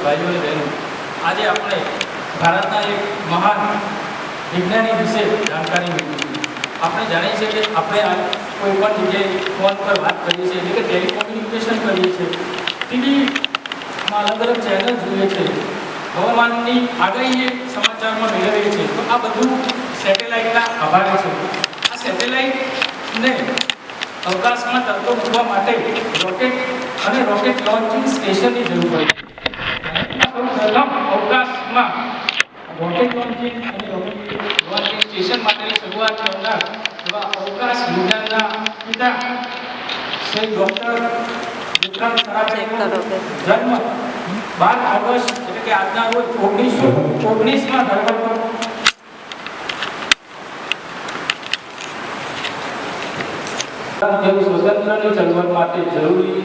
ભાઈઓ અને બહેનો, આજે આપણે ભારતના એક મહાન વિજ્ઞાની વિશે જાણકારી મેળવીશું. આપણે જાણીએ છીએ કે આપણે કોઈ પણ જગ્યાએ ફોન પર વાત કરીએ છીએ, એટલે કે ટેલિકોમ્યુનિકેશન કરીએ છીએ, ટીવીમાં અલગ અલગ ચેનલ જોઈએ છે, હવામાનની આગાહી સમાચારમાં મેળવીએ છીએ. તો આ બધું સેટેલાઇટના આભારી છે. આ સેટેલાઇટને અવકાશમાં તરતો મૂકવા માટે રોકેટ લોન્ચિંગ સ્ટેશનની જરૂર હોય છે. પ્રથમ અવકાશમાં રોકેટ લોન્ચિંગ અને લોન્ચિંગ સ્ટેશન માટેની શરૂઆત કરનાર એવા અવકાશ વિજ્ઞાનના પિતા શ્રી ડૉક્ટર વિક્રમ સારાભાઈનો જન્મ 12 ઓગસ્ટ એટલે કે આજના રોજ 1919માં થયો હતો. સ્વતંત્રની ચળવળ માટે જરૂરી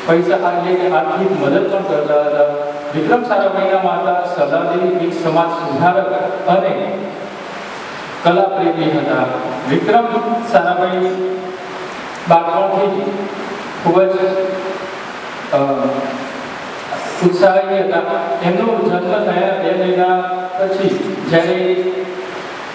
પૈસા એટલે કે આર્થિક મદદ પણ કરતા હતા. વિક્રમ સારાભાઈના માતા સરદારદેવી એક સમાજ સુધારક અને કલા પ્રેમી હતા. વિક્રમ સારાભાઈ બાળપણથી ખૂબ જ ઉત્સાહી હતા. એમનો જન્મ થયા 2 મહિના પછી જ્યારે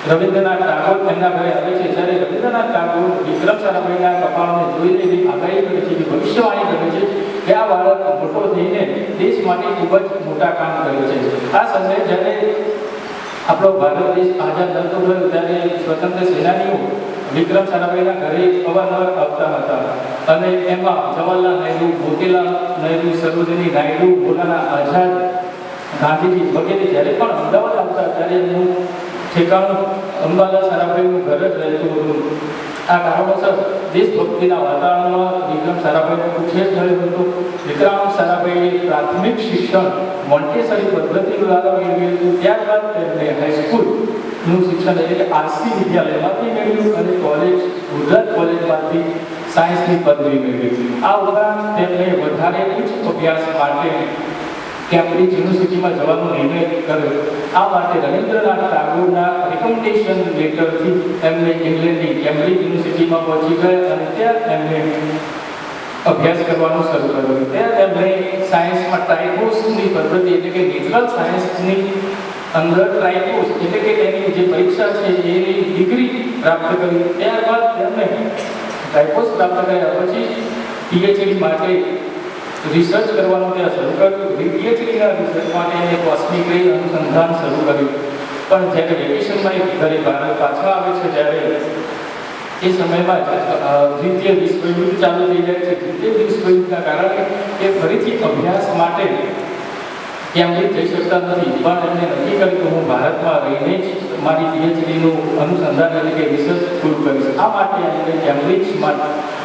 રવિન્દ્રનાથ ટાગોર એમના ઘરે આવે છે, જ્યારે રવિન્દ્રનાથ ટાગોર વિક્રમ સારાભાઈના કપાળને જોઈને એવી આગાહી કરે છે, ભવિષ્યવાણી કરે છે કે આ બાળક મોટો થઈને દેશ માટે ખૂબ જ મોટા કામ કરે છે. આ સમયે જ્યારે આપણો ભારત દેશ આઝાદ થતો થયો ત્યારે સ્વતંત્ર સેનાનીઓ વિક્રમ સારાભાઈના ઘરે અવારનવાર આવતા હતા અને એમાં જવાહરલાલ નહેરુ, મોતીલાલ નહેરુ, સરોજિની નાયડુ, મૌલાના આઝાદ, ગાંધીજી વગેરે જ્યારે પણ અમદાવાદ આવતા ત્યારે એમનું ઠેકાણું અંબાલાલ સારાભાઈનું ઘર જ રહેતું હતું. આ કારણોસર દેશભક્તિના વાતાવરણમાં વિક્રમ સારાભાઈનો ઉછેર થયો હતો. વિક્રમ સારાભાઈએ પ્રાથમિક શિક્ષણ મોન્ટેસરી પદ્ધતિ દ્વારા મેળવ્યું હતું. ત્યારબાદ તેમણે હાઈસ્કૂલનું શિક્ષણ એટલે કે આરસી વિદ્યાલયમાંથી મેળવ્યું અને ગુજરાત કોલેજમાંથી સાયન્સની પદવી મેળવી. આ ઉપરાંત તેમણે વધારે ઉચ્ચ અભ્યાસ માટે કેમ્બ્રિજ યુનિવર્સિટીમાં જવાનો નિર્ણય કર્યો. આ માટે રવિન્દ્રનાથ ટાગોરના રિકમેન્ડેશન લેટરથી એમને ઇંગ્લેન્ડની કેમ્બ્રિજ યુનિવર્સિટીમાં પહોંચી ગયા અને ત્યાં એમને અભ્યાસ કરવાનું શરૂ કર્યું. ત્યાં તેમણે સાયન્સમાં ટ્રાઇકોસની પદ્ધતિ એટલે કે નેચરલ સાયન્સની અંદર ટ્રાઇકોસ એટલે કે તેની જે પરીક્ષા છે એની ડિગ્રી પ્રાપ્ત કરી. ત્યારબાદ તેમણે ટ્રાઇકોસ પ્રાપ્ત કર્યા પછી પીએચડી માટે રિસર્ચ કરવાનું ત્યાં શરૂ કર્યું. પીએચડીના રિસર્ચ માટે એને કોસ્મિક રે અનુસંધાન શરૂ કર્યું. પણ જ્યારે વેકેશનમાં એ ઘરે ભારત પાછા આવે છે ત્યારે એ સમયમાં દ્વિતીય વિશ્વયુદ્ધ ચાલુ થઈ જાય છે. દ્વિતીય વિશ્વયુદ્ધના કારણે એ ફરીથી અભ્યાસ માટે કેમ્બ્રિજ જઈ શકતા નથી. પણ એમને નક્કી કર્યું કે હું ભારતમાં રહીને જ મારી પીએચડીનું અનુસંધાન એટલે કે રિસર્ચ પૂરું કરીશ. આ માટે એમણે કેમ્બ્રિજમાં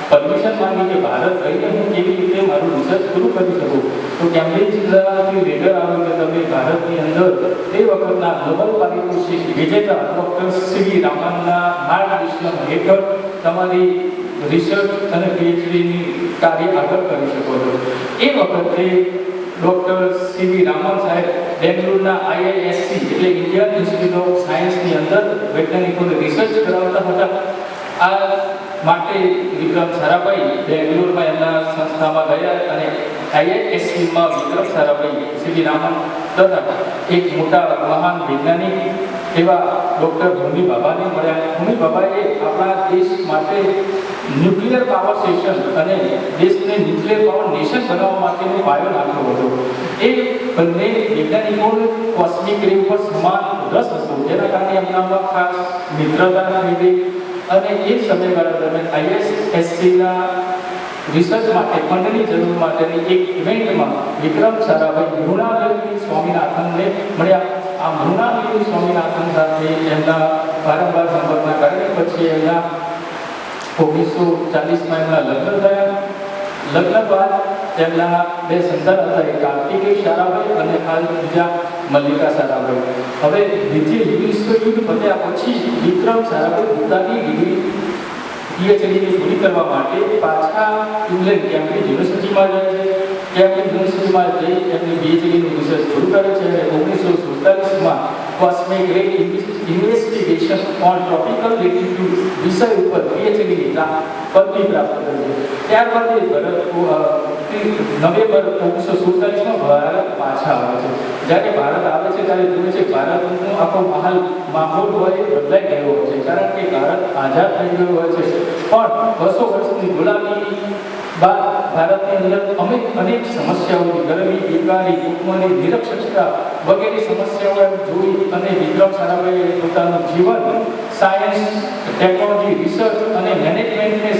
પરમિશન માંગી કે ભારત રહીને હું કેવી રીતે મારું રિસર્ચ પૂરું કરી શકું. તો કેમ્બ્રિજથી લેટર આવ્યું કે તમે ભારતની અંદર તે વખતના નોબેલ પારિતોષિક વિજેતા ડૉક્ટર સીવી રામનના માર્ગદર્શન હેઠળ તમારી રિસર્ચ અને પીએચડીની કાર્ય આગળ કરી શકો છો. એ વખતે ડૉક્ટર સીવી રામન સાહેબ બેંગ્લોરના આઈઆઈએસસી એટલે ઇન્ડિયન ઇન્સ્ટિટ્યૂટ ઓફ સાયન્સની અંદર વૈજ્ઞાનિકોને રિસર્ચ કરાવતા હતા. આ માટે વિક્રમ સારાભાઈ બેંગ્લોરમાં એમના સંસ્થામાં ગયા અને આઈઆઈએસસીમાં વિક્રમ સારાભાઈ, સીવી રામન તથા એક મોટા મહાન વૈજ્ઞાનિક એવા ડૉક્ટર હોમી ભાભાને મળ્યા. હોમી ભાભાએ આપણા દેશ માટે ન્યુક્લિયર પાવર સ્ટેશન અને દેશને ન્યુક્લિયર પાવર નેશન બનાવવા માટેનો પાયો નાખ્યો હતો. એ બંને વૈજ્ઞાનિકોને કોસ્મિક રે ઉપર સમાન રસ હતો, જેના કારણે એમનામાં ખાસ મિત્રતા થઈ ગઈ અને એ સમયગાળા દરમિયાન આઈએસએસસીના રિસર્ચ માટે ફંડની જરૂર માટેની એક ઇવેન્ટમાં વિક્રમ સારાભાઈ મૃણાલિની સ્વામીનાથનને મળ્યા. આ મૃણાલિની સ્વામીનાથન સાથે એમના વારંવાર સંપર્કના કારણે પછી એમના 1940માં એમના લગ્ન થયા. લગ્ન બાદ તેમના 2 સંતાન હતા, એક કાર્તિકેય સારાભાઈ અને હાલ બીજા મલ્લિકા સારાભાઈ. હવે દ્વિતીય વિશ્વયુદ્ધ પત્યા પછી વિક્રમ સારાભાઈ પોતાની ડિગ્રી પીએચડીની પૂરી કરવા માટે પાછા ઇંગ્લેન્ડ કેમ્બ્રિજ યુનિવર્સિટીમાં જાય છે. કેમ્બ્રિજ યુનિવર્સિટીમાં જઈ એમની પીએચડીનું રિસર્ચ શરૂ કરે છે અને 1947માં કોસ્મિક રે ઇન્વેસ્ટિગેશન ઓન ટ્રોપિકલ લેટિટ્યુડ વિષય ઉપર પીએચડીની પદવી પ્રાપ્ત કરી છે. ત્યારબાદ એ ભારત નવેમ્બર 1947માં ભારત પાછા આવે છે. જ્યારે ભારત આવે છે ત્યારે જુએ છે ભારતનો આખો માહોલ હોય એ બદલાઈ ગયો હોય છે, કારણ કે ભારત આઝાદ થઈ ગયું હોય છે. પણ 200 વર્ષની ગુલામી બાદ ભારતની અંદર અનેક સમસ્યાઓની ગરમી, બેકારી, ભૂખમરી, નિરક્ષરતા વગેરે સમસ્યાઓ જોઈ અને વિક્રમ સારાભાઈએ પોતાનું જીવન સાયન્સ, ટેકનોલોજી, રિસર્ચ અને મેનેજમેન્ટને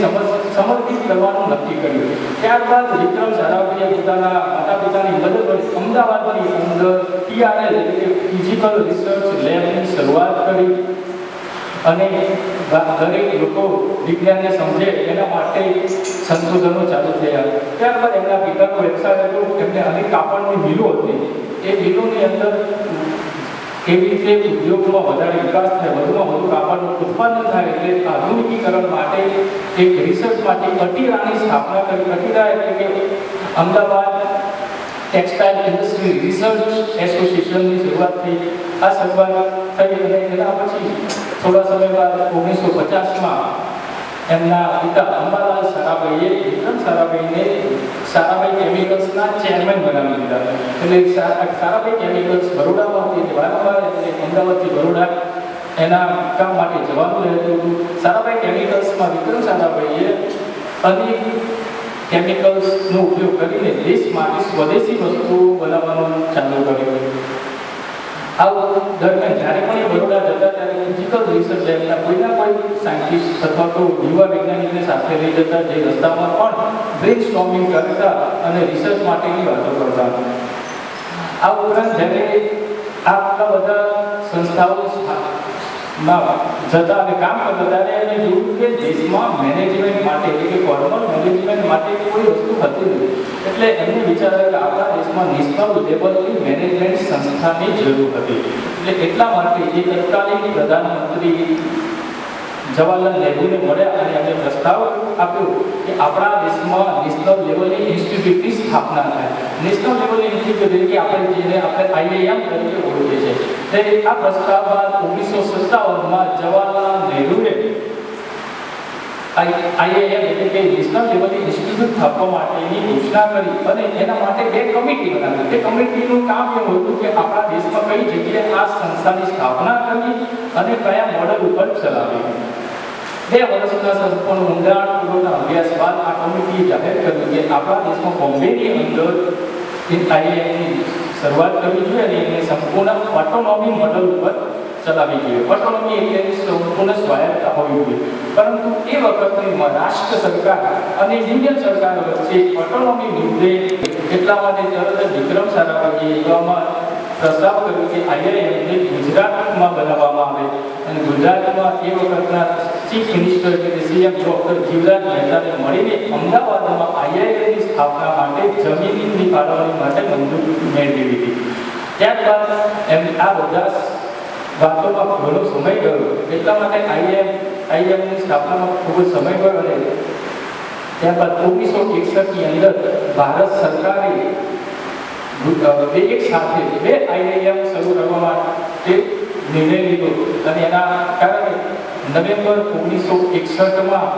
સમર્પિત કરવાનું નક્કી કર્યું. ત્યારબાદ વિક્રમ સારાભાઈએ પોતાના માતા પિતાની મદદ વડે અમદાવાદની અંદર PRL એટલે કે ફિઝિકલ રિસર્ચ લેબની શરૂઆત કરી અને દરેક લોકો વિજ્ઞાનને સમજે એના માટે સંશોધનો ચાલુ થયા. ત્યારબાદ એમના પિતાનો વ્યવસાય હતો, એમને અનેક કાપડની મિલો હતી. એ મિલોની અંદર કેવી રીતે ઉદ્યોગમાં વધારે વિકાસ થાય, વધુમાં વધુ કાપડનું ઉત્પાદન થાય, એટલે આધુનિકીકરણ માટે એક રિસર્ચ માટે અટીરાની સ્થાપના કરી. અટીરા એટલે કે અમદાવાદ ટેક્સટાઇલ ઇન્ડસ્ટ્રી રિસર્ચ એસોસિએશનની શરૂઆત થઈ. આ શરૂઆત થઈ અને એના પછી થોડા સમય બાદ 1950માં એમના પિતા અંબાલાલ સારાભાઈએ વિક્રમ સારાભાઈને સારાભાઈ કેમિકલ્સના ચેરમેન બનાવી દીધા. એટલે સારાભાઈ કેમિકલ્સ બરોડામાં હતી, વારંવાર અમદાવાદથી બરોડા એના કામ માટે જવાનું રહેતું હતું. સારાભાઈ કેમિકલ્સમાં વિક્રમ સારાભાઈએ અનેક કેમિકલ્સનો ઉપયોગ કરીને દેશ માટે સ્વદેશી વસ્તુઓ બનાવવાનું ચાલુ કર્યું. આ દરમિયાન જ્યારે પણ એ બરોડા જતા ત્યારે ફિઝિકલ રિસર્ચ લેબના કોઈના કોઈ સાયન્ટિસ્ટ અથવા તો યુવા વૈજ્ઞાનિકને સાથે લઈ જતા, જે રસ્તામાં પણ બ્રેન સ્ટોર્મિંગ કરતા અને રિસર્ચ માટેની વાતો કરતા. આ ઉપરાંત જ્યારે આટલા બધા સંસ્થાઓમાં જતા અને કામ કરતા ત્યારે એને જોયું કે દેશમાં મેનેજમેન્ટ માટે એટલે કે ફોર્મલ મેનેજમેન્ટ માટે કોઈ વસ્તુ હતી નથી. એટલે એમને વિચાર્યું કે આપણા દેશમાં નેશનલ લેવલની મેનેજમેન્ટ સંસ્થાની જરૂર હતી. એટલે એટલા માટે એ તત્કાલીન પ્રધાનમંત્રી જવાહરલાલ નહેરુને મળ્યા અને એમને પ્રસ્તાવ આપ્યો કે આપણા દેશમાં નેશનલ લેવલની ઇન્સ્ટિટ્યૂટની સ્થાપના થાય. નેશનલ લેવલની ઇન્સ્ટિટ્યૂટ એટલે કે આપણે IIM તરીકે ઓળખીએ છીએ. તે આ પ્રસ્તાવ બાદ 1957માં જવાહરલાલ નહેરુએ IIM એટલે કે નેશનલ લેવલની ઇન્સ્ટિટ્યૂટ સ્થાપવા માટેની ઘોષણા કરી અને એના માટે 2 કમિટી બનાવી. તે કમિટીનું કામ એવું હતું કે આપણા દેશમાં કઈ જગ્યાએ આ સંસ્થાની સ્થાપના કરવી અને કયા મોડલ ઉપર ચલાવવી. 2 વર્ષના સંપૂર્ણ ઊંડાણપૂર્વકના અભ્યાસ બાદ આ કમિટીએ જાહેર કર્યું કે આપણા દેશમાં બોમ્બેની અંદર IIMની શરૂઆત કરવી જોઈએ અને એને સંપૂર્ણ ઓટોનોમી મોડલ ઉપર ચલાવવી જોઈએ. ઓટોનોમી એટલે સંપૂર્ણ સ્વાયત્તતા હોવી જોઈએ. પરંતુ એ વખતની મહારાષ્ટ્ર સરકાર અને યુનિયન સરકાર વચ્ચે ઓટોનોમી મુદ્દે એટલા માટે તરત જ વિક્રમ સારાભાઈએ પ્રસ્તાવ કર્યો કે IIMને ગુજરાતમાં બનાવવામાં આવે અને ગુજરાતમાં એ વખતના ચીફ મિનિસ્ટર એટલે CM ડોક્ટર જીવરાજ મહેતાને મળીને અમદાવાદમાં IIMની સ્થાપના માટે જમીનની ફાળવણી માટે મંજૂરી મેળવી હતી. ત્યારબાદ આ બધા વાતોમાં ઘણો સમય ગયો. એટલા માટે IIMની સ્થાપનામાં ખૂબ જ સમય ગયો અને ત્યારબાદ 1961ની અંદર ભારત સરકારે એક સાથે 2 IIM શરૂ કરવા માટે નિર્ણય લીધો અને એના કારણે નવેમ્બર 1961માં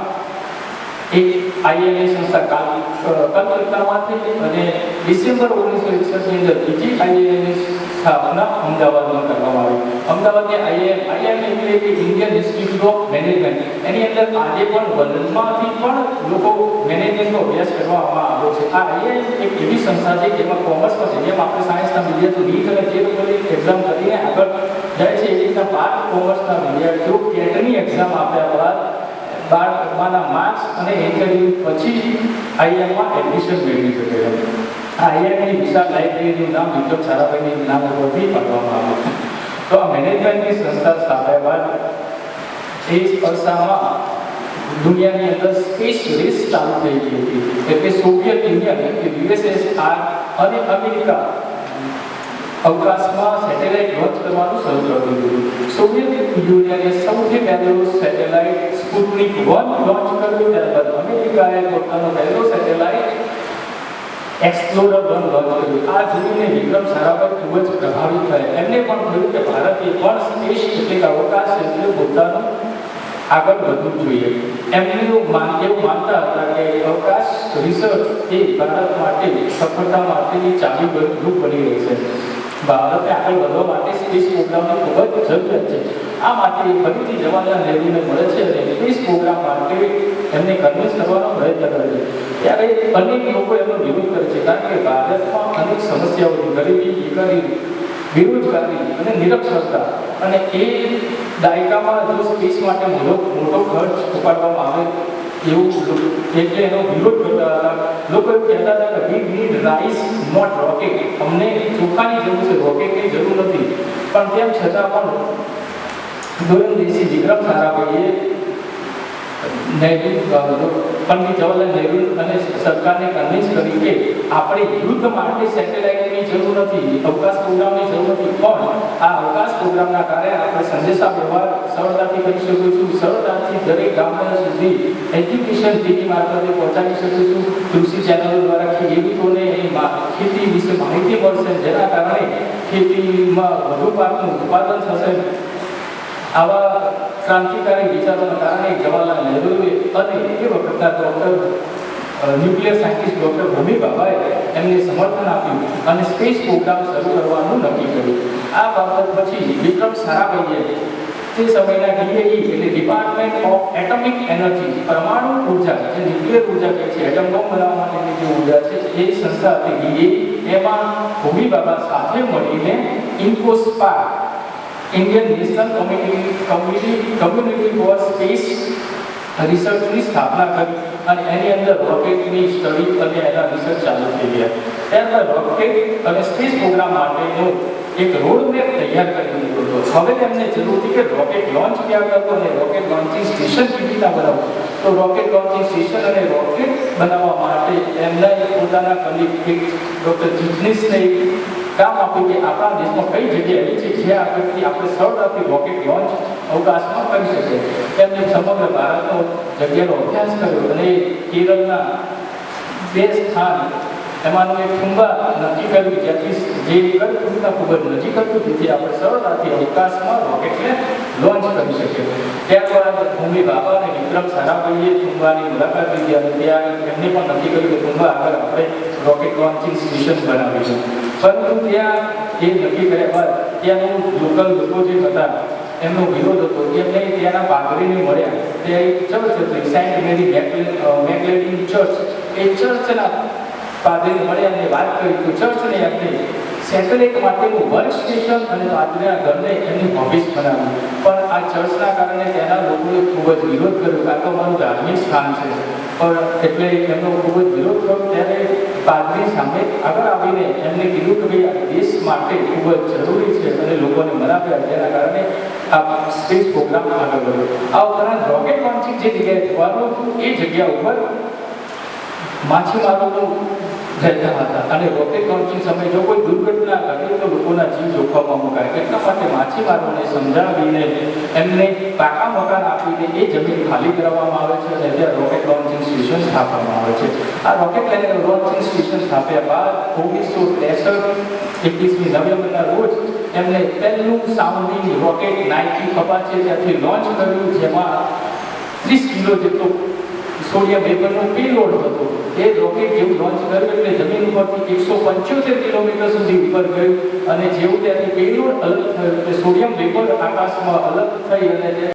એક IIM સંસ્થા કલકત્તામાં થઈ અને ડિસેમ્બર 1961ની અંદર બીજી IIMની સ્થાપના અમદાવાદમાં કરવામાં આવી. અમદાવાદની IIM એટલે કે ઇન્ડિયન ઇન્સ્ટિટ્યૂટ ઓફ મેનેજમેન્ટ. એની અંદર આજે પણ વર્લ્ડમાંથી પણ લોકો મેનેજમેન્ટનો અભ્યાસ કરવામાં આવ્યો છે. આ IIM એક એવી સંસ્થા છે જેમાં કોમર્સમાં છે, જેમ આપણે સાયન્સના વિદ્યાર્થીઓ નીટ અને જે લોકોની એક્ઝામ કરીને આગળ જાય છે એ રીતના 12 કોમર્સના વિદ્યાર્થીઓ કેટની એક્ઝામ આપ્યા બાદ 12 માર્ક્સ અને ઇન્ટરવ્યુ પછી IIMમાં એડમિશન મેળવી શકે છે. આ IIMની વિશાળ લાઇબ્રેરીનું નામ વિક્રમ સારાભાઈની નામ ઉપરથી પાડવામાં આવ્યું. તો આ મેનેજમેન્ટની સંસ્થા સ્થાપ્યા બાદ એ અરસામાં દુનિયાની અંદર સ્પેસ રેસ ચાલુ થઈ ગઈ હતી. એટલે સોવિયત યુનિયન એટલે USSR અને અમેરિકા અવકાશમાં સેટેલાઇટ લોન્ચ કરવાનું શરૂ કરી દીધું. સોવિયત યુનિયને સૌથી પહેલો સેટેલાઇટ સ્પુટનિક 1 લોન્ચ કર્યું. ત્યારબાદ અમેરિકાએ પોતાનો પહેલો સેટેલાઇટ એક્સપ્લોરર 1 લોન્ચ કર્યું. આ જોઈને વિક્રમ સારાભાઈ ખૂબ જ પ્રભાવિત થયા. એમને પણ કહ્યું કે ભારતે પણ સ્પેસ એટલે કે અવકાશ ક્ષેત્રે પોતાનું આગળ વધવું જોઈએ. એમને એવું માનતા હતા કે અવકાશ રિસર્ચ એ ભારત માટે સફળતા માટેની ચાવીરૂપ બની રહી છે. ભારતે આગળ વધવા માટે સ્પેસ પ્રોગ્રામની ખૂબ જ જરૂરિયાત છે. આ માટે ફરીથી જવાહરલાલ નહેરુને મળે છે અને સ્પેસ પ્રોગ્રામ માટે એમને કન્વિન્સ કરવાનો પ્રયત્ન કરે છે. ત્યારે અનેક લોકો એનો વિરોધ કરે છે, કારણ કે ભારતમાં અનેક સમસ્યાઓ છે, ગરીબી, બેકારી, બેરોજગારી અને નિરક્ષરતા. અને એ દાયકામાં જો સ્પેસ માટે મોટો ખર્ચ ઉપાડવામાં આવે એવું એટલે એનો વિરોધ કરતા હતા. લોકો એવું કહેતા હતા કે we need rice not rocket, અમને ચોખાની જરૂર છે, રોકેટની જરૂર નથી. પણ તેમ છતાં પણ દૂરંદેશી વિક્રમ સારાભાઈએ પંડિત જવાહરલાલ નહેરુ અને સરકારને કન્વિન્સ કરી કે આપણે યુદ્ધ માટે સેટેલાઇટની જરૂર નથી, અવકાશ પ્રોગ્રામની જરૂર નથી, પણ આ અવકાશ પ્રોગ્રામના કારણે આપણે સંદેશા વ્યવહાર સરળતાથી કરી શકીશું, સરળતાથી દરેક ગામડા સુધી એજ્યુકેશન ટીવી મારફતે પહોંચાડી શકીશું, કૃષિ ચેનલો દ્વારા ખેડૂતોને ખેતી વિશે માહિતી મળશે, જેના કારણે ખેતીમાં વધુ પાકનું ઉત્પાદન થશે. આવા ક્રાંતિકારી વિચારોના કારણે જવાહરલાલ નહેરુએ અને એ વખતના ન્યુક્લિયર સાયન્ટિસ્ટ ડૉક્ટર હોમી ભાભાએ એમને સમર્થન આપ્યું અને સ્પેસ પ્રોગ્રામ શરૂ કરવાનું નક્કી કર્યું. આ બાબત પછી વિક્રમ સારાભાઈએ તે સમયના DAE એટલે ડિપાર્ટમેન્ટ ઓફ એટોમિક એનર્જી, પરમાણુ ઉર્જા, જે ન્યુક્લિયર ઉર્જા કહે છે, એટમ બોમ્બ બનાવવા માટેની જે ઉર્જા છે, એ સંસ્થા હતી DAE. એમાં હોમી ભાભા સાથે મળીને INCOSPAR, Indian national community for space રિસર્ચની સ્થાપના કરી અને એની અંદર રોકેટની સ્ટડી અને એના રિસર્ચ ચાલુ થઈ ગયા. ત્યારબાદ રોકેટ અને સ્પેસ પ્રોગ્રામ માટેનો એક રોડમેપ તૈયાર કરી દીધો હતો. હવે તેમને જરૂર હતી કે રોકેટ લોન્ચ ક્યાં કરવું અને રોકેટ લોન્ચિંગ સ્ટેશન કેવી રીતના બનાવવું. તો રોકેટ લોન્ચિંગ સ્ટેશન અને રોકેટ બનાવવા માટે એમના પોતાના કલીગ ડૉક્ટર જીગ્નેશને કામ આપ્યું કે આપણા દેશમાં કઈ જગ્યા એવી છે જ્યાં આગળથી આપણે સરળતાથી રોકેટ લોન્ચ અવકાશમાં કરી શકીએ. એમને સમગ્ર ભારતનો જગ્યાનો અભ્યાસ કર્યો અને કેરળના 2 સ્થાન એમાંનું એક થુંબા નક્કી કર્યું, જ્યાંથી જે કર્કવૃતના ખૂબ જ નજીક હતું, જેથી આપણે સરળતાથી અવકાશમાં રોકેટને લોન્ચ કરી શકીએ. ત્યારબાદ હોમી ભાભા અને વિક્રમ સારાભાઈએ થુંબાની મુલાકાત લીધી અને ત્યાં એમને પણ નક્કી કર્યું કે થુંબા આગળ આપણે રોકેટ લોન્ચિંગ સ્ટેશન બનાવીશું. પરંતુ ત્યાં એ નક્કી કર્યા બાદ ત્યાંનું લોકલ લોકો જે હતા એમનો વિરોધ હતો. એમને ત્યાંના પાદરીને મળ્યા. ત્યાં એક ચર્ચ હતી, સેન્ટ મેરી મેકલેડિન ચર્ચ. એ ચર્ચના પાદરીને મળ્યા અને વાત કરી તો ચર્ચને એમને સેટેલાઇટ માટેનું વર્ક સ્ટેશન અને પાદરીના ઘરને એમની ઓફિસ બનાવ્યું. પણ આ ચર્ચના કારણે ત્યાંના લોકોએ ખૂબ જ વિરોધ કર્યો, કારણ કે અમારું ધાર્મિક સ્થાન છે. પણ એટલે એમનો ખૂબ જ વિરોધ થયો. ત્યારે પાદરી સામે આગળ આવીને એમને કીધું કે ભાઈ આ દેશ માટે ખૂબ જ જરૂરી છે અને લોકોને મનાવ્યા, જેના કારણે આ સ્પેસ પ્રોગ્રામ આગળ વધ્યો. આ ઉપરાંત રોકેટ લોન્ચિંગ જે જગ્યાએ થવાનું એ જગ્યા ઉપર માછીમારોનું રહેતા હતા અને રોકેટ લોન્ચિંગ સમયે જો કોઈ દુર્ઘટના ઘટે તો લોકોના જીવ જોખમમાં મુકાય. એટલા માટે માછીમારોને સમજાવીને એમને પાકા મકાન આપીને એ જમીન ખાલી કરાવવામાં આવે છે અને ત્યાં રોકેટ લોન્ચિંગ સ્ટેશન સ્થાપવામાં આવે છે. આ રોકેટ લોન્ચિંગ સ્ટેશન સ્થાપ્યા બાદ 1963 21મી નવેમ્બરના રોજ એમને પહેલું સાઉન્ડિંગ રોકેટ નાઇકી ખપાચે ત્યાંથી લોન્ચ કર્યું, જેમાં 30 કિલો જેટલો સોડિયમ વેપરનો પેલોડ હતો. એ રોકેટ જેવું લોન્ચ કર્યું એટલે જમીન ઉપરથી 175 કિલોમીટર સુધી ઉપર ગયું અને જેવું ત્યાંથી પેલોડ અલગ થયું એટલે સોડિયમ વેપર આકાશમાં અલગ થઈ અને